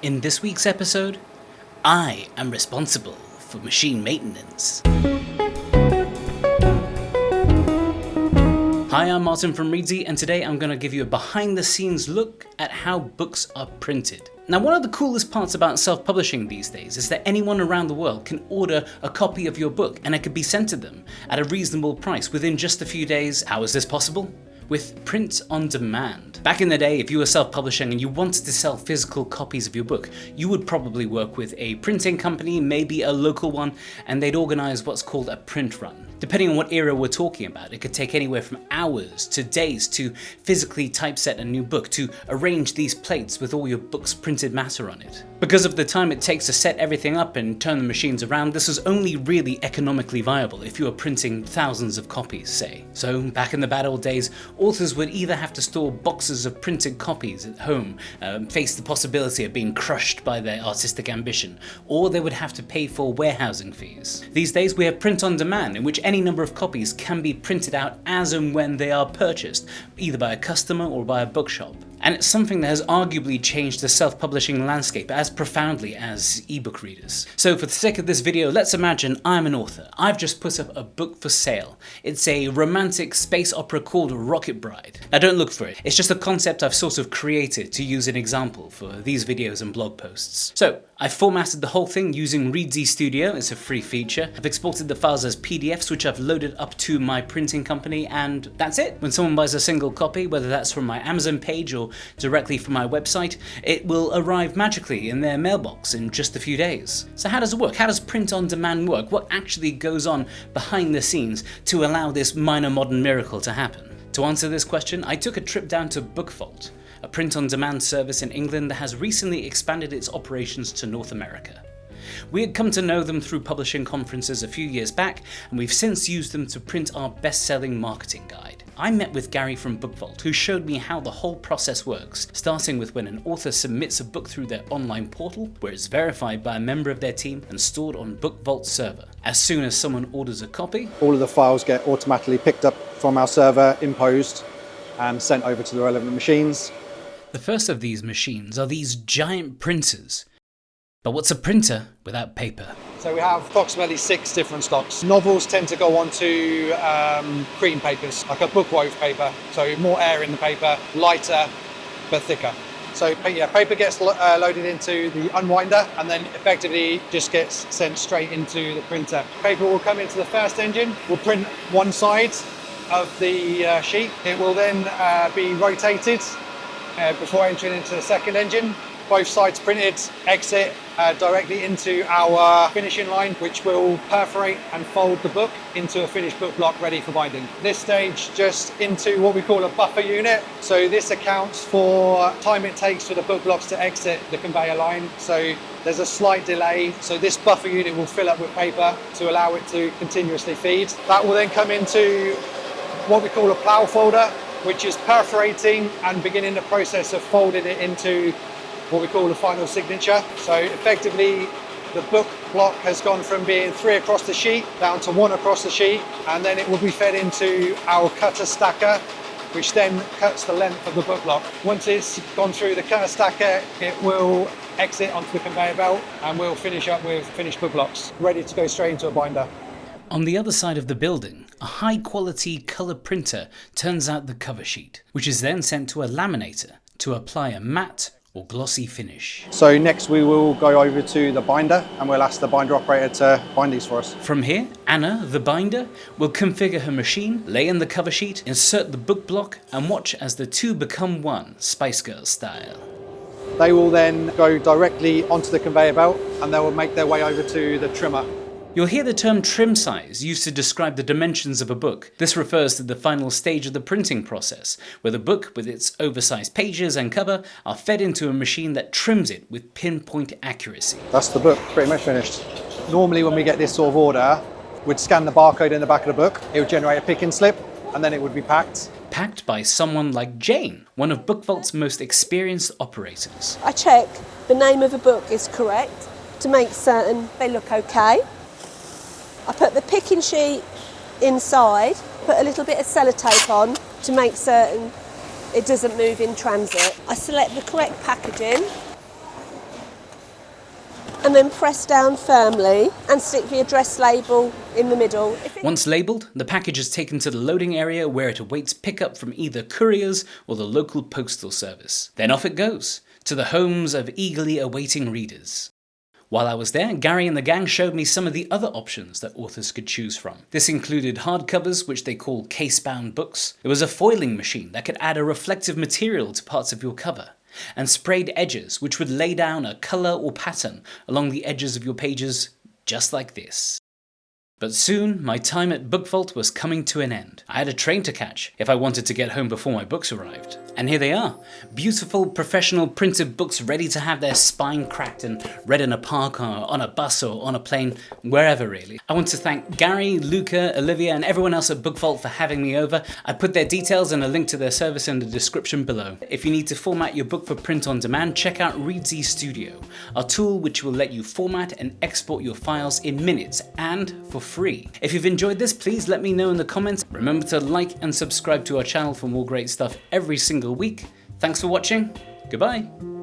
In this week's episode, I am responsible for machine maintenance. Hi, I'm Martin from Reedsy, and today I'm going to give you a behind-the-scenes look at how books are printed. Now, one of the coolest parts about self-publishing these days is that anyone around the world can order a copy of your book and it can be sent to them at a reasonable price within just a few days. How is this possible? With print on demand. Back in the day, if you were self-publishing and you wanted to sell physical copies of your book, you would probably work with a printing company, maybe a local one, and they'd organize what's called a print run. Depending on what era we're talking about, it could take anywhere from hours to days to physically typeset a new book, to arrange these plates with all your book's printed matter on it. Because of the time it takes to set everything up and turn the machines around, this was only really economically viable if you were printing thousands of copies, say. So back in the bad old days, authors would either have to store boxes of printed copies at home, face the possibility of being crushed by their artistic ambition, or they would have to pay for warehousing fees. These days we have print on demand, in which any number of copies can be printed out as and when they are purchased, either by a customer or by a bookshop. And it's something that has arguably changed the self-publishing landscape as profoundly as ebook readers. So for the sake of this video, let's imagine I'm an author. I've just put up a book for sale. It's a romantic space opera called Rocket Bride. Now don't look for it. It's just a concept I've sort of created to use an example for these videos and blog posts. So I've formatted the whole thing using Reedsy Studio. It's a free feature. I've exported the files as PDFs, which I've loaded up to my printing company, and that's it. When someone buys a single copy, whether that's from my Amazon page or directly from my website, it will arrive magically in their mailbox in just a few days. So how does it work? How does print on demand work? What actually goes on behind the scenes to allow this minor modern miracle to happen? To answer this question, I took a trip down to Bookvault, a print-on-demand service in England that has recently expanded its operations to North America. We had come to know them through publishing conferences a few years back, and we've since used them to print our best-selling marketing guide. I met with Gary from Bookvault, who showed me how the whole process works, starting with when an author submits a book through their online portal, where it's verified by a member of their team and stored on Bookvault's server. As soon as someone orders a copy, all of the files get automatically picked up from our server, imposed, and sent over to the relevant machines. The first of these machines are these giant printers. But what's a printer without paper? So we have approximately 6 different stocks. Novels tend to go onto cream papers, like a Bookvault paper, so more air in the paper, lighter but thicker. So yeah, paper gets loaded into the unwinder and then effectively just gets sent straight into the printer. Paper will come into the first engine, we'll print one side of the sheet. It will then be rotated before entering into the second engine. Both sides printed, exit directly into our finishing line, which will perforate and fold the book into a finished book block ready for binding. This stage just into what we call a buffer unit. So this accounts for time it takes for the book blocks to exit the conveyor line. So there's a slight delay. So this buffer unit will fill up with paper to allow it to continuously feed. That will then come into what we call a plough folder, which is perforating and beginning the process of folding it into what we call the final signature. So effectively the book block has gone from being 3 across the sheet down to 1 across the sheet, and then it will be fed into our cutter stacker, which then cuts the length of the book block. Once it's gone through the cutter stacker, it will exit onto the conveyor belt and we'll finish up with finished book blocks, ready to go straight into a binder. On the other side of the building, a high-quality colour printer turns out the cover sheet, which is then sent to a laminator to apply a matte or glossy finish. So next we will go over to the binder and we'll ask the binder operator to bind these for us. From here, Anna, the binder, will configure her machine, lay in the cover sheet, insert the book block, and watch as the two become one, Spice Girls style. They will then go directly onto the conveyor belt and they will make their way over to the trimmer. You'll hear the term trim size used to describe the dimensions of a book. This refers to the final stage of the printing process, where the book, with its oversized pages and cover, are fed into a machine that trims it with pinpoint accuracy. That's the book, pretty much finished. Normally when we get this sort of order, we'd scan the barcode in the back of the book, it would generate a picking slip, and then it would be packed. Packed by someone like Jane, one of Bookvault's most experienced operators. I check the name of a book is correct to make certain they look okay. I put the picking sheet inside, put a little bit of sellotape on to make certain it doesn't move in transit. I select the correct packaging and then press down firmly and stick the address label in the middle. Once labelled, the package is taken to the loading area where it awaits pickup from either couriers or the local postal service. Then off it goes, to the homes of eagerly awaiting readers. While I was there, Gary and the gang showed me some of the other options that authors could choose from. This included hardcovers, which they call case-bound books. There was a foiling machine that could add a reflective material to parts of your cover, and sprayed edges, which would lay down a colour or pattern along the edges of your pages, just like this. But soon, my time at Bookvault was coming to an end. I had a train to catch if I wanted to get home before my books arrived. And here they are, beautiful professional printed books ready to have their spine cracked and read in a park or on a bus or on a plane, wherever really. I want to thank Gary, Luca, Olivia and everyone else at Bookvault for having me over. I put their details and a link to their service in the description below. If you need to format your book for print on demand, check out Reedsy Studio, our tool which will let you format and export your files in minutes and for free. If you've enjoyed this, please let me know in the comments. Remember to like and subscribe to our channel for more great stuff every single week. Thanks for watching. Goodbye.